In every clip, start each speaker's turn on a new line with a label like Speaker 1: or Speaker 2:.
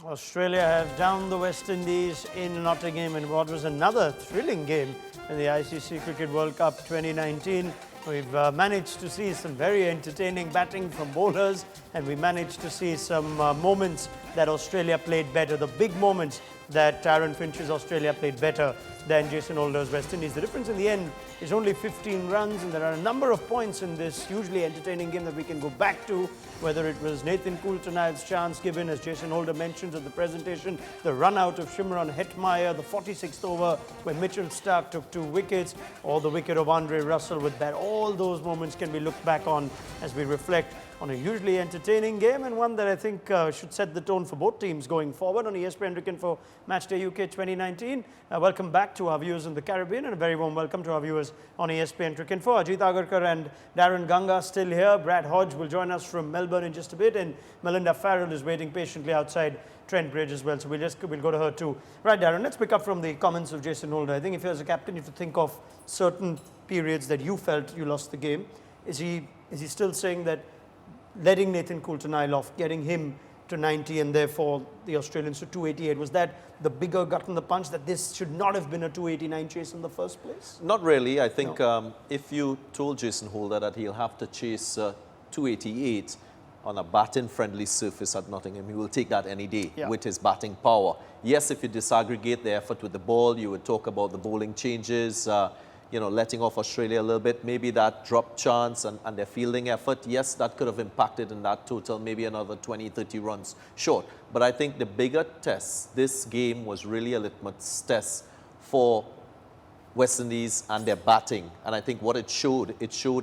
Speaker 1: Australia have downed the West Indies in Nottingham in what was another thrilling game in the ICC Cricket World Cup 2019. We've managed to see some very entertaining batting from bowlers, and we managed to see some moments that Australia played better, the big moments that Daren Finch's Australia played better than Jason Holder's West Indies. The difference in the end is only 15 runs, and there are a number of points in this hugely entertaining game that we can go back to, whether it was Nathan Coulter-Nile's chance given, as Jason Holder mentions at the presentation, the run out of Shimron Hetmeyer, the 46th over where Mitchell Starc took 2 wickets, or the wicket of Andre Russell with that. All those moments can be looked back on as we reflect on a hugely entertaining game, and one that I think should set the tone for both teams going forward on ESPNcricinfo Matchday UK 2019. Welcome back to our viewers in the Caribbean, and a very warm welcome to our viewers on ESPNcricinfo. Ajit, Agarkar and Daren Ganga still here. Brad Hodge will join us from Melbourne in just a bit, and Melinda Farrell is waiting patiently outside Trent Bridge as well, so we'll go to her too. Right, Daren, let's pick up from the comments of Jason Holder. I think if you as a captain, you have to think of certain periods that you felt you lost the game. Is he still saying that letting Nathan Coulter-Nile off, getting him to 90 and therefore the Australians to 288, was that the bigger gut in the punch, that this should not have been a 289 chase in the first place?
Speaker 2: Not really. I think if you told Jason Holder that he'll have to chase 288 on a batting-friendly surface at Nottingham, he will take that any day with his batting power. Yes, if you disaggregate the effort with the ball, you would talk about the bowling changes, letting off Australia a little bit, maybe that drop chance and their fielding effort, yes, that could have impacted in that total, maybe another 20, 30 runs short. But I think the bigger test, this game was really a litmus test for West Indies and their batting. And I think what it showed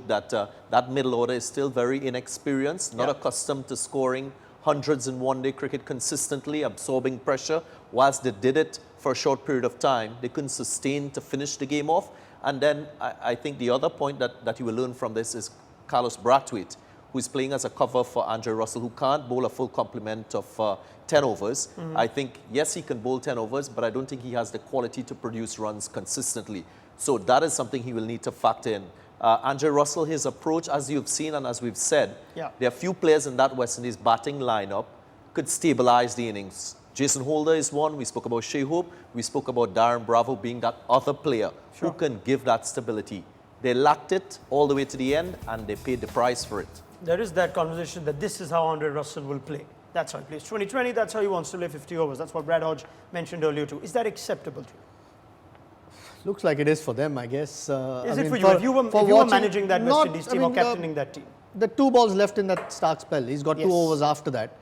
Speaker 2: that that middle order is still very inexperienced, not accustomed to scoring hundreds in one-day cricket consistently, absorbing pressure. Whilst they did it for a short period of time, they couldn't sustain to finish the game off. And then I think the other point that you will learn from this is Carlos Brathwaite, who is playing as a cover for Andre Russell, who can't bowl a full complement of 10 overs. I think, yes, he can bowl 10 overs, but I don't think he has the quality to produce runs consistently. So that is something he will need to factor in. Andre Russell, his approach, as you've seen and as we've said, there are few players in that West Indies batting lineup could stabilize the innings. Jason Holder is one. We spoke about Shea Hope. We spoke about Darren Bravo being that other player who can give that stability. They lacked it all the way to the end, and they paid the price for it.
Speaker 1: There is that conversation that this is how Andre Russell will play. That's how he plays 2020. That's how he wants to play 50 overs. That's what Brad Hodge mentioned earlier too. Is that acceptable to you?
Speaker 3: Looks like it is for them, I guess.
Speaker 1: Is it for you? If you were managing that West Indies team or captaining that team?
Speaker 3: The 2 balls left in that Starc spell. He's got 2 overs after that.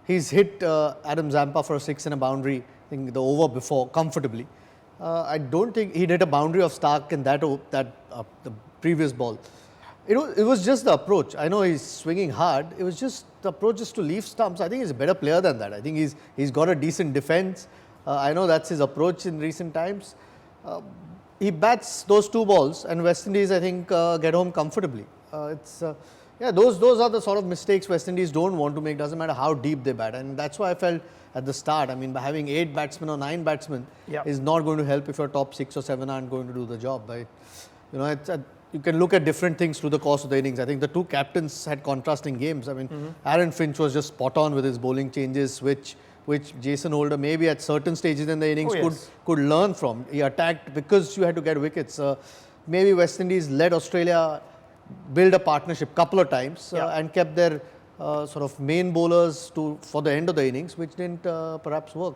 Speaker 3: He's hit Adam Zampa for a 6 and a boundary, I think the over before, comfortably. I don't think he'd hit a boundary of Starc in the previous ball. It was just the approach. I know he's swinging hard. It was just the approach just to leave stumps. I think he's a better player than that. I think he's got a decent defense. I know that's his approach in recent times. He bats those 2 balls, and West Indies, I think, get home comfortably. Those are the sort of mistakes West Indies don't want to make, doesn't matter how deep they bat. And that's why I felt at the start, I mean, by having 8 batsmen or 9 batsmen is not going to help if your top 6 or 7 aren't going to do the job. You can look at different things through the course of the innings. I think the 2 captains had contrasting games. I mean, Aaron Finch was just spot on with his bowling changes, which Jason Holder maybe at certain stages in the innings could learn from. He attacked because you had to get wickets. Maybe West Indies led Australia build a partnership couple of times and kept their sort of main bowlers for the end of the innings, which didn't perhaps work.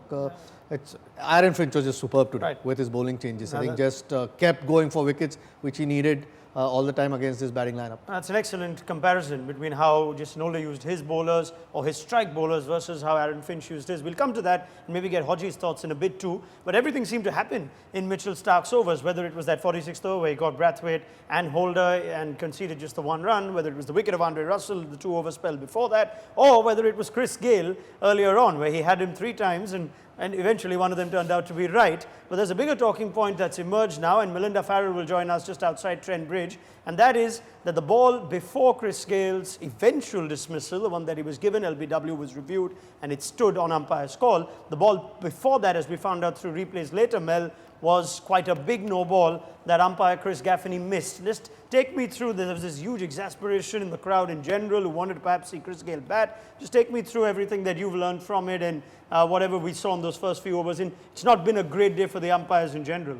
Speaker 3: Aaron Finch was just superb today with his bowling changes. I think just kept going for wickets, which he needed all the time against this batting lineup.
Speaker 1: That's an excellent comparison between how Jason Holder used his bowlers or his strike bowlers versus how Aaron Finch used his. We'll come to that and maybe get Hodge's thoughts in a bit too. But everything seemed to happen in Mitchell Starc's overs, whether it was that 46th over where he got Brathwaite and Holder and conceded just the 1 run, whether it was the wicket of Andre Russell, the 2 over spell before that, or whether it was Chris Gayle earlier on where he had him 3 times and eventually one of them turned out to be right. But there's a bigger talking point that's emerged now, and Melinda Farrell will join us just outside Trent Bridge, and that is that the ball before Chris Gayle's eventual dismissal, the one that he was given, LBW was reviewed and it stood on umpire's call. The ball before that, as we found out through replays later, Mel, was quite a big no ball that umpire Chris Gaffney missed. Just take me through this. There was this huge exasperation in the crowd in general who wanted to perhaps see Chris Gayle bat. Just take me through everything that you've learned from it and whatever we saw in those first few overs. And it's not been a great day for the umpires in general.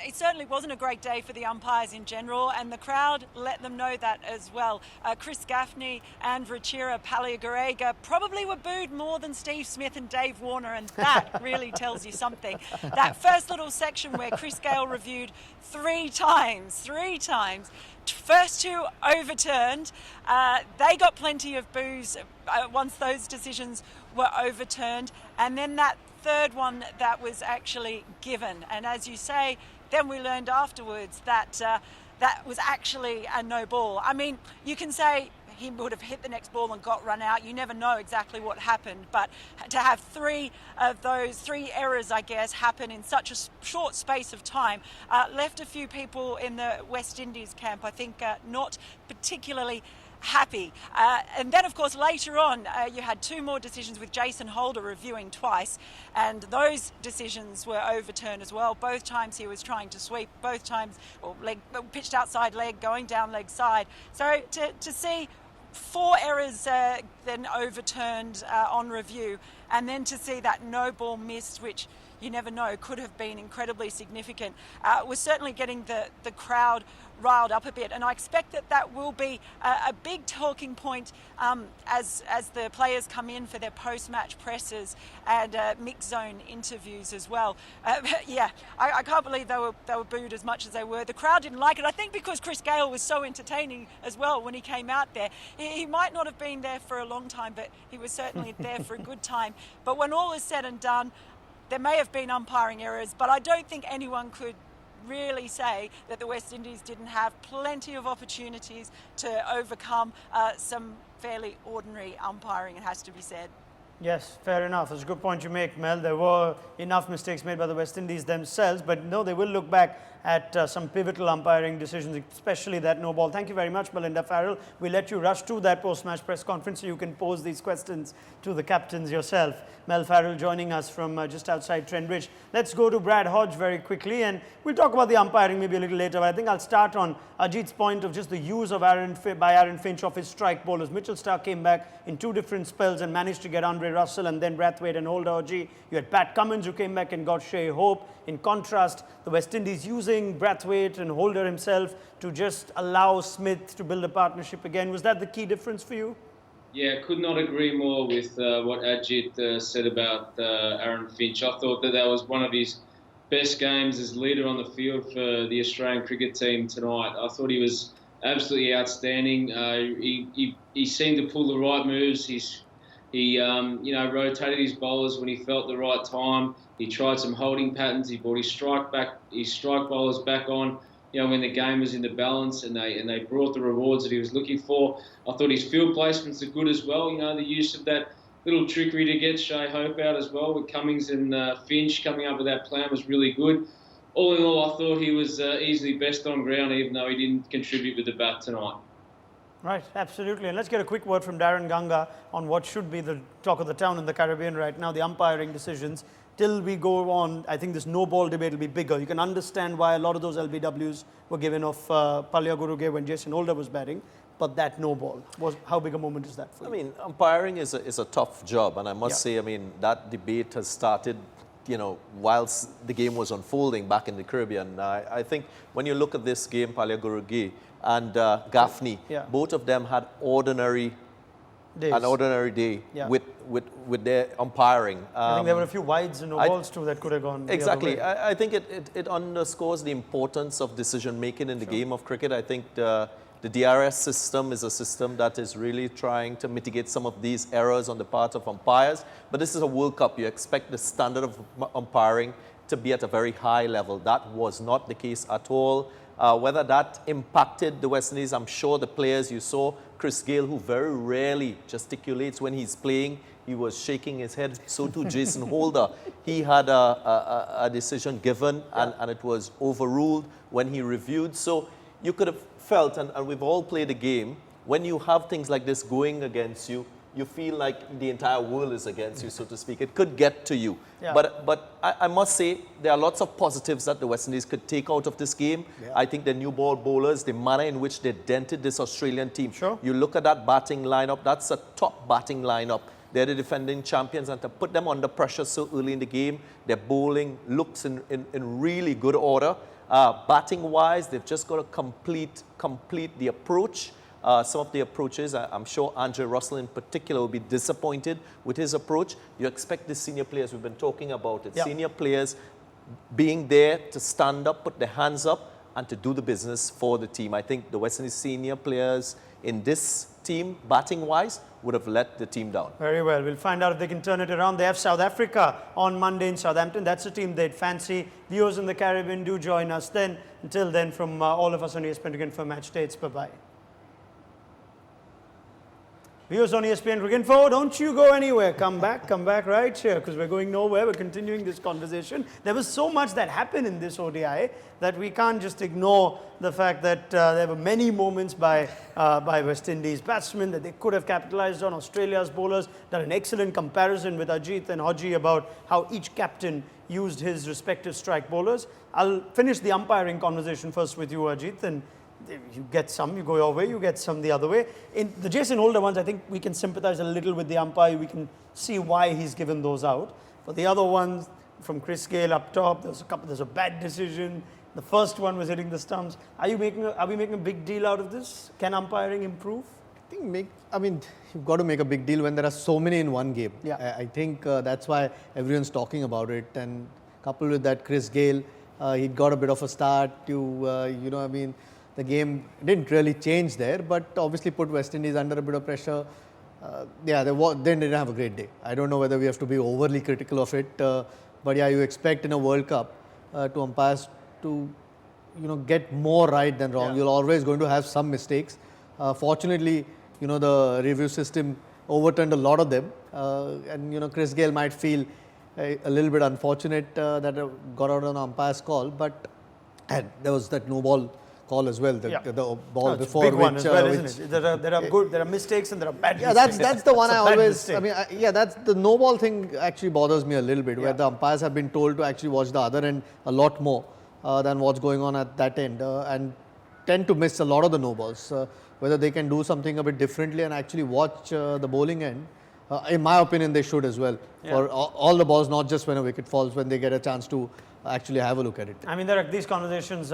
Speaker 4: It certainly wasn't a great day for the umpires in general, and the crowd let them know that as well. Chris Gaffney and Ruchira Paliagarega probably were booed more than Steve Smith and Dave Warner, and that really tells you something. That first little section where Chris Gayle reviewed three times, first two overturned. They got plenty of boos once those decisions were overturned, and then that third one that was actually given. And as you say, then we learned afterwards that that was actually a no ball. I mean, you can say he would have hit the next ball and got run out. You never know exactly what happened, but to have three of those three errors, I guess, happen in such a short space of time left a few people in the West Indies camp, I think, not particularly happy. And then, of course, later on, you had two more decisions with Jason Holder reviewing twice, and those decisions were overturned as well. Both times he was trying to sweep, both times, or leg, pitched outside leg, going down leg side. So to see four errors then overturned on review, and then to see that no ball missed, which you never know, could have been incredibly significant, was certainly getting the crowd riled up a bit, and I expect that will be a big talking point as the players come in for their post-match presses and mixed zone interviews as well. Yeah, I can't believe they were booed as much as they were. The crowd didn't like it, I think, because Chris Gayle was so entertaining as well when he came out there. He might not have been there for a long time, but he was certainly there for a good time. But when all is said and done, there may have been umpiring errors, but I don't think anyone could really say that the West Indies didn't have plenty of opportunities to overcome some fairly ordinary umpiring, it has to be said.
Speaker 1: Yes, fair enough. It's a good point you make, Mel. There were enough mistakes made by the West Indies themselves, but no, they will look back at some pivotal umpiring decisions, especially that no ball. Thank you very much, Melinda Farrell. We'll let you rush to that post-match press conference so you can pose these questions to the captains yourself. Mel Farrell joining us from just outside Trent Bridge. Let's go to Brad Hodge very quickly, and we'll talk about the umpiring maybe a little later. But I think I'll start on Ajit's point of just the use of Aaron Finch of his strike bowlers. Mitchell Starc came back in two different spells and managed to get Andre Russell and then Brathwaite and Holder. You had Pat Cummins who came back and got Shea Hope. In contrast, the West Indies using Brathwaite and Holder himself to just allow Smith to build a partnership again. Was that the key difference for you?
Speaker 5: Yeah, could not agree more with what Ajit said about Aaron Finch. I thought that was one of his best games as leader on the field for the Australian cricket team tonight. I thought he was absolutely outstanding. He seemed to pull the right moves. He rotated his bowlers when he felt the right time. He tried some holding patterns. He brought his strike bowlers back on, when the game was in the balance, and they brought the rewards that he was looking for. I thought his field placements are good as well. The use of that little trickery to get Shea Hope out as well with Cummings and Finch coming up with that plan was really good. All in all, I thought he was easily best on ground, even though he didn't contribute with the bat tonight.
Speaker 1: Right, absolutely. And let's get a quick word from Daren Ganga on what should be the talk of the town in the Caribbean right now, the umpiring decisions. Till we go on, I think this no-ball debate will be bigger. You can understand why a lot of those LBWs were given off Paliagarega when Jason Holder was batting, but that no-ball, how big a moment is that for you?
Speaker 2: I mean, umpiring is a tough job, and I must say, I mean, that debate has started, whilst the game was unfolding back in the Caribbean. I think when you look at this game, Paliagarega and Gaffney, both of them had an ordinary day with their umpiring.
Speaker 1: I think there were a few wides and no balls too that could have gone
Speaker 2: exactly.
Speaker 1: the other way.
Speaker 2: I think it underscores the importance of decision making in the game of cricket. I think the DRS system is a system that is really trying to mitigate some of these errors on the part of umpires. But this is a World Cup. You expect the standard of umpiring to be at a very high level. That was not the case at all. Whether that impacted the West Indies, I'm sure the players you saw, Chris Gayle, who very rarely gesticulates when he's playing, he was shaking his head. So too Jason Holder. He had a decision given and it was overruled when he reviewed. So you could have felt, and we've all played a game, when you have things like this going against you, you feel like the entire world is against you, so to speak. It could get to you.
Speaker 1: Yeah.
Speaker 2: But I must say, there are lots of positives that the West Indies could take out of this game.
Speaker 3: Yeah.
Speaker 2: I think the new ball bowlers, the manner in which they dented this Australian team.
Speaker 1: Sure.
Speaker 2: You look at that batting lineup, that's a top batting lineup. They're the defending champions, and to put them under pressure so early in the game, their bowling looks in really good order. Batting-wise, they've just got to complete the approach. Some of the approaches, I'm sure Andre Russell in particular will be disappointed with his approach. You expect the senior players, we've been talking about it, senior players being there to stand up, put their hands up, and to do the business for the team. I think the West Indies senior players in this team, batting-wise, would have let the team down.
Speaker 1: Very well. We'll find out if they can turn it around. They have South Africa on Monday in Southampton. That's a team they'd fancy. Viewers in the Caribbean, do join us then. Until then, from all of us on ESPNcricinfo Match Dates, bye-bye. Viewers on ESPNcricinfo, don't you go anywhere. Come back right here, because we're going nowhere. We're continuing this conversation. There was so much that happened in this ODI that we can't just ignore the fact that there were many moments by West Indies batsmen that they could have capitalized on. Australia's bowlers done an excellent comparison with Ajit and Hodge about how each captain used his respective strike bowlers. I'll finish the umpiring conversation first with you, Ajit, and you get some, you go your way, you get some the other way. In the Jason Holder ones, I think we can sympathize a little with the umpire. We can see why he's given those out. For the other ones, from Chris Gayle up top, there's a bad decision. The first one was hitting the stumps. Are we making a big deal out of this? Can umpiring improve?
Speaker 3: I mean, you've got to make a big deal when there are so many in one game.
Speaker 1: Yeah.
Speaker 3: I think that's why everyone's talking about it. And coupled with that, Chris Gayle, he got a bit of a start to, the game didn't really change there, but obviously put West Indies under a bit of pressure. They didn't have a great day. I don't know whether we have to be overly critical of it, but yeah, you expect in a World Cup to umpires to, get more right than wrong.
Speaker 1: Yeah.
Speaker 3: You're always going to have some mistakes. Fortunately, the review system overturned a lot of them, and Chris Gayle might feel a little bit unfortunate that got out on umpire's call, but there was that no ball call as well, the ball before,
Speaker 1: big one as well, isn't it? There are mistakes and there are bad mistakes.
Speaker 3: That's the one I always.
Speaker 1: Mistake.
Speaker 3: That's the no ball thing actually bothers me a little bit, where the umpires have been told to actually watch the other end a lot more than what's going on at that end, and tend to miss a lot of the no balls. Whether they can do something a bit differently and actually watch the bowling end. In my opinion, they should as well, for all the balls, not just when a wicket falls, when they get a chance to actually have a look at it.
Speaker 1: I mean, these conversations,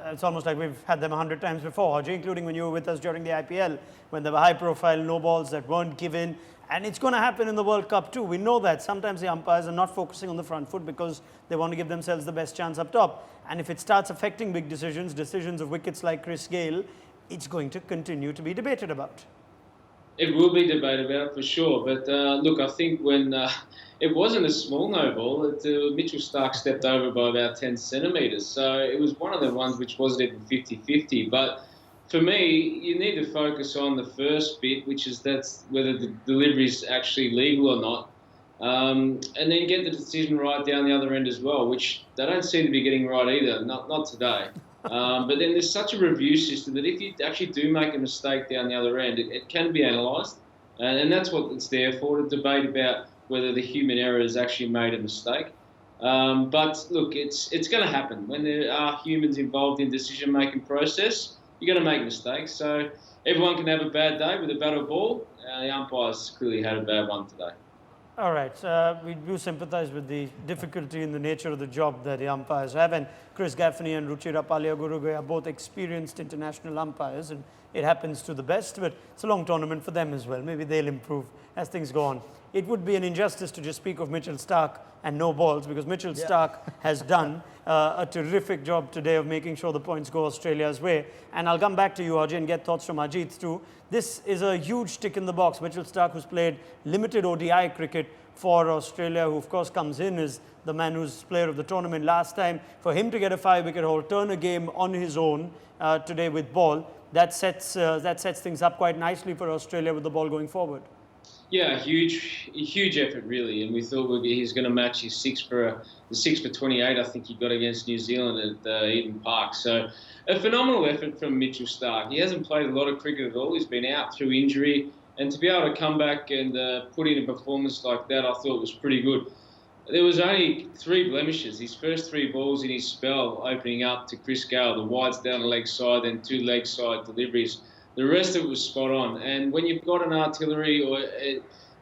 Speaker 1: it's almost like we've had them 100 times before, Hodge, including when you were with us during the IPL, when there were high-profile no balls that weren't given. And it's going to happen in the World Cup too. We know that. Sometimes the umpires are not focusing on the front foot because they want to give themselves the best chance up top. And if it starts affecting big decisions of wickets like Chris Gayle, it's going to continue to be debated about.
Speaker 5: It will be debated about for sure, but look, I think when it wasn't a small no ball, Mitchell Starc stepped over by about 10 centimetres, so it was one of the ones which wasn't even 50-50. But for me, you need to focus on the first bit, which is that's whether the delivery is actually legal or not, and then get the decision right down the other end as well, which they don't seem to be getting right either, not today. But then there's such a review system that if you actually do make a mistake down the other end, it can be analysed. And that's what it's there for, to debate about whether the human error has actually made a mistake. But look, it's going to happen. When there are humans involved in the decision-making process, you're going to make mistakes. So everyone can have a bad day with a batted ball. The umpires clearly had a bad one today.
Speaker 1: All right, we do sympathize with the difficulty in the nature of the job that the umpires have, and Chris Gaffney and Ruchira Palliagurugai are both experienced international umpires, and it happens to the best, but it's a long tournament for them as well. Maybe they'll improve as things go on. It would be an injustice to just speak of Mitchell Starc and no balls, because Mitchell Starc has done a terrific job today of making sure the points go Australia's way. And I'll come back to you, Hodge, and get thoughts from Ajit too. This is a huge tick in the box. Mitchell Starc, who's played limited ODI cricket for Australia, who of course comes in as the man who's player of the tournament last time. For him to get a 5-wicket haul, turn a game on his own today with ball, that sets things up quite nicely for Australia with the ball going forward.
Speaker 5: Yeah, huge effort really, and we thought he was going to match his the 6 for 28. I think he got against New Zealand at Eden Park. So a phenomenal effort from Mitchell Starc. He hasn't played a lot of cricket at all. He's been out through injury. And to be able to come back and put in a performance like that, I thought was pretty good. There was only 3 blemishes. His first 3 balls in his spell opening up to Chris Gayle, the wides down the leg side, then 2 leg side deliveries. The rest of it was spot on. And when you've got an artillery or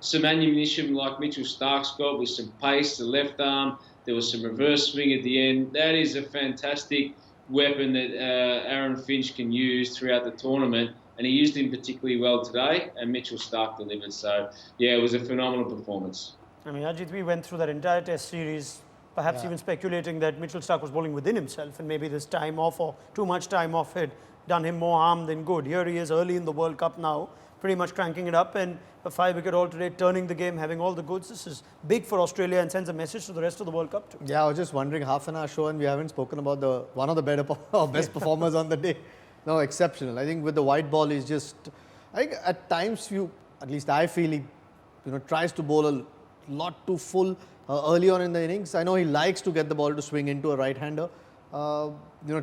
Speaker 5: some ammunition like Mitchell Starc's got with some pace, the left arm, there was some reverse swing at the end. That is a fantastic weapon that Aaron Finch can use throughout the tournament. And he used him particularly well today, and Mitchell Starc delivered. So, yeah, it was a phenomenal performance.
Speaker 1: I mean, Ajit, we went through that entire test series, perhaps even speculating that Mitchell Starc was bowling within himself, and maybe this time off or too much time off had done him more harm than good. Here he is early in the World Cup now, pretty much cranking it up, and a 5-wicket haul today, turning the game, having all the goods. This is big for Australia and sends a message to the rest of the World Cup too.
Speaker 3: Yeah, I was just wondering, half an hour show and we haven't spoken about one of the better or best performers on the day. No, exceptional. I think with the white ball, he's just, I think at times at least I feel he, tries to bowl a lot too full early on in the innings. I know he likes to get the ball to swing into a right-hander.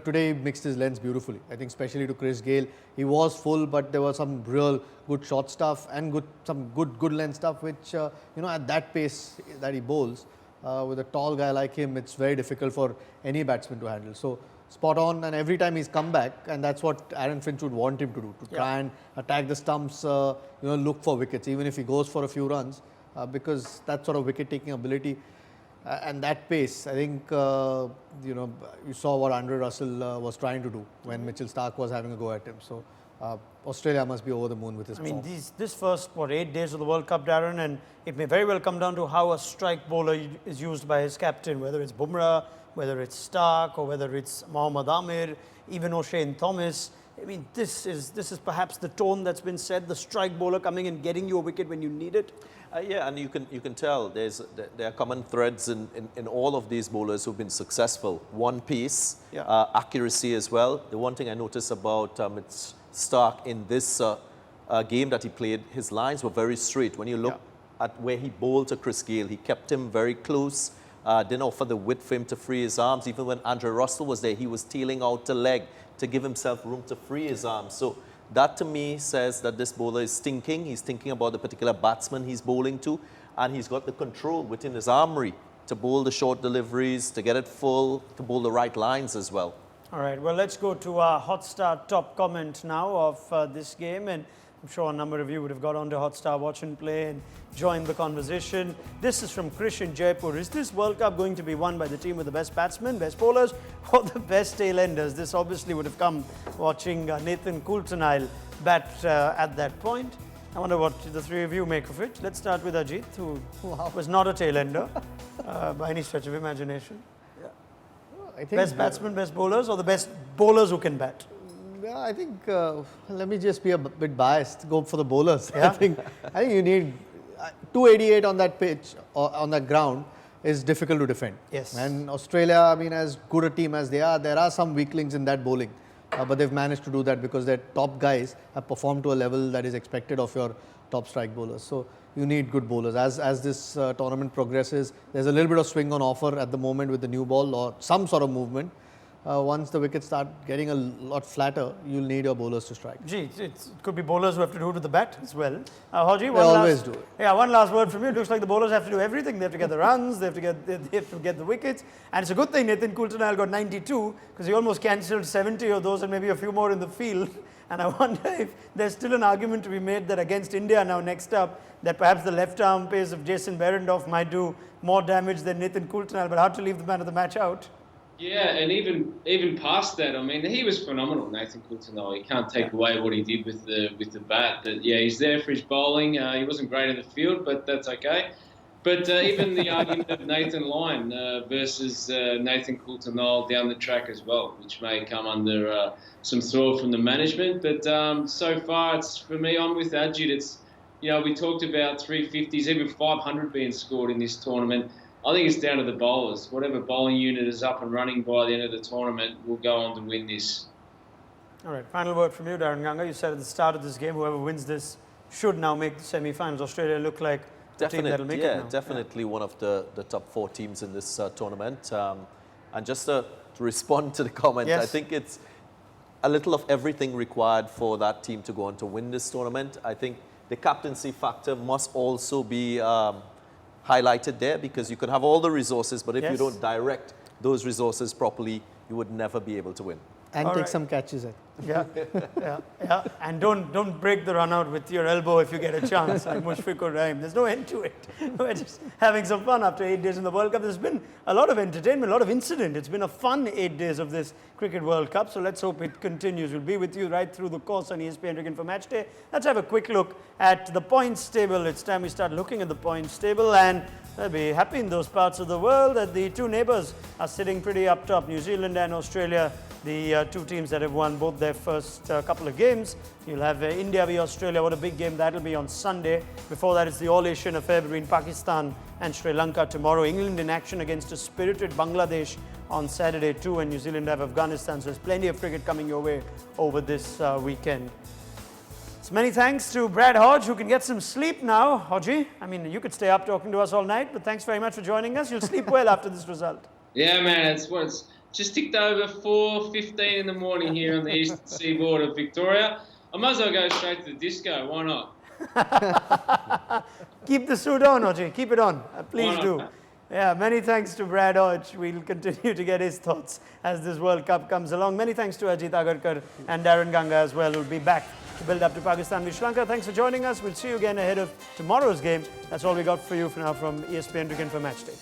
Speaker 3: Today he mixed his lengths beautifully. I think especially to Chris Gayle, he was full, but there was some real good short stuff and some good length stuff, which at that pace that he bowls, with a tall guy like him, it's very difficult for any batsman to handle. So spot on, and every time he's come back, and that's what Aaron Finch would want him to do, to try and attack the stumps, look for wickets, even if he goes for a few runs, because that sort of wicket-taking ability and that pace, I think, you saw what Andre Russell was trying to do when Mitchell Starc was having a go at him. So Australia must be over the moon with his form.
Speaker 1: I mean, this first, 8 days of the World Cup, Daren, and it may very well come down to how a strike bowler is used by his captain, whether it's Bumrah, whether it's Starc, or whether it's Mohammad Amir, even O'Shane Thomas. I mean, this is perhaps the tone that's been set, the strike bowler coming and getting you a wicket when you need it.
Speaker 2: Yeah, and you can tell there are common threads in all of these bowlers who've been successful. One piece, accuracy as well. The one thing I noticed about Starc in this game that he played, his lines were very straight. When you look at where he bowled to Chris Gayle, he kept him very close. Didn't offer the width for him to free his arms. Even when Andre Russell was there, he was tailing out the leg to give himself room to free his arms. So that to me says that this bowler is thinking. He's thinking about the particular batsman he's bowling to, and he's got the control within his armoury to bowl the short deliveries, to get it full, to bowl the right lines as well.
Speaker 1: All right, well, let's go to our Hotstar top comment now of this game, and I'm sure a number of you would have got onto Hotstar Watch and Play and joined the conversation. This is from Krish in Jaipur. Is this World Cup going to be won by the team with the best batsmen, best bowlers, or the best tail-enders? This obviously would have come watching Nathan Coulter-Nile bat at that point. I wonder what the three of you make of it. Let's start with Ajit, who was not a tail-ender by any stretch of imagination.
Speaker 3: I think
Speaker 1: Best batsmen, best bowlers, or the best bowlers who can bat?
Speaker 3: Yeah, I think, let me just be a bit biased, go for the bowlers.
Speaker 1: Yeah.
Speaker 3: I think you need 288 on that pitch, or on that ground, is difficult to defend.
Speaker 1: Yes.
Speaker 3: And Australia, I mean, as good a team as they are, there are some weaklings in that bowling. But they've managed to do that because their top guys have performed to a level that is expected of your top strike bowlers. So you need good bowlers. As this tournament progresses, there's a little bit of swing on offer at the moment with the new ball or some sort of movement. Once the wickets start getting a lot flatter, you'll need your bowlers to strike.
Speaker 1: Gee, it could be bowlers who have to do it with the bat as well. Hodge,
Speaker 3: They always do it.
Speaker 1: Yeah, one last word from you. It looks like the bowlers have to do everything. They have to get the runs, they have to get the wickets. And it's a good thing Nathan Coulter-Nile got 92 because he almost cancelled 70 of those and maybe a few more in the field. And I wonder if there's still an argument to be made that against India now next up, that perhaps the left arm pace of Jason Behrendorff might do more damage than Nathan Coulter-Nile, but hard to leave the man of the match out.
Speaker 5: Yeah, and even past that, I mean, he was phenomenal, Nathan Coulter-Nile. You can't take away what he did with the bat. But yeah, he's there for his bowling. He wasn't great in the field, but that's okay. But even the argument of Nathan Lyon versus Nathan Coulter-Nile down the track as well, which may come under some thought from the management. But so far, it's for me, I'm with Ajit. It's, we talked about 350s, even 500 being scored in this tournament. I think it's down to the bowlers. Whatever bowling unit is up and running by the end of the tournament will go on to win this.
Speaker 1: All right, final word from you, Daren Ganga. You said at the start of this game, whoever wins this should now make the semi-finals. Australia look like the team that'll make it now.
Speaker 2: Definitely one of the top 4 teams in this tournament. And just to respond to the comment,
Speaker 1: yes.
Speaker 2: I think it's a little of everything required for that team to go on to win this tournament. I think the captaincy factor must also be highlighted there, because you could have all the resources, but if you don't direct those resources properly, you would never be able to win.
Speaker 3: And
Speaker 1: All
Speaker 3: take
Speaker 1: right.
Speaker 3: some catches.
Speaker 1: Yeah, yeah. And don't break the run out with your elbow if you get a chance, like Mushfiq or Rahim. There's no end to it. We're just having some fun after 8 days in the World Cup. There's been a lot of entertainment, a lot of incident. It's been a fun 8 days of this Cricket World Cup, so let's hope it continues. We'll be with you right through the course on ESPNcricinfo Match Day. Let's have a quick look at the points table. It's time we start looking at the points table, and they'll be happy in those parts of the world that the two neighbours are sitting pretty up top, New Zealand and Australia. The two teams that have won both their first couple of games. You'll have India v Australia. What a big game that'll be on Sunday. Before that, it's the All-Asian affair between Pakistan and Sri Lanka tomorrow. England in action against a spirited Bangladesh on Saturday too, and New Zealand have Afghanistan. So there's plenty of cricket coming your way over this weekend. So many thanks to Brad Hodge, who can get some sleep now. Hodgie, I mean, you could stay up talking to us all night, but thanks very much for joining us. You'll sleep well after this result.
Speaker 5: Yeah, man, it's just ticked over 4:15 in the morning here on the eastern seaboard of Victoria. I might as well go straight to the disco. Why not?
Speaker 1: Keep the suit on, Ajit. Keep it on. Please do. Yeah, many thanks to Brad Hodge. We'll continue to get his thoughts as this World Cup comes along. Many thanks to Ajit, Agarkar and Daren Ganga as well, who'll be back to build up to Pakistan v Sri Lanka. Thanks for joining us. We'll see you again ahead of tomorrow's game. That's all we got for you for now from ESPNcricinfo Match Day.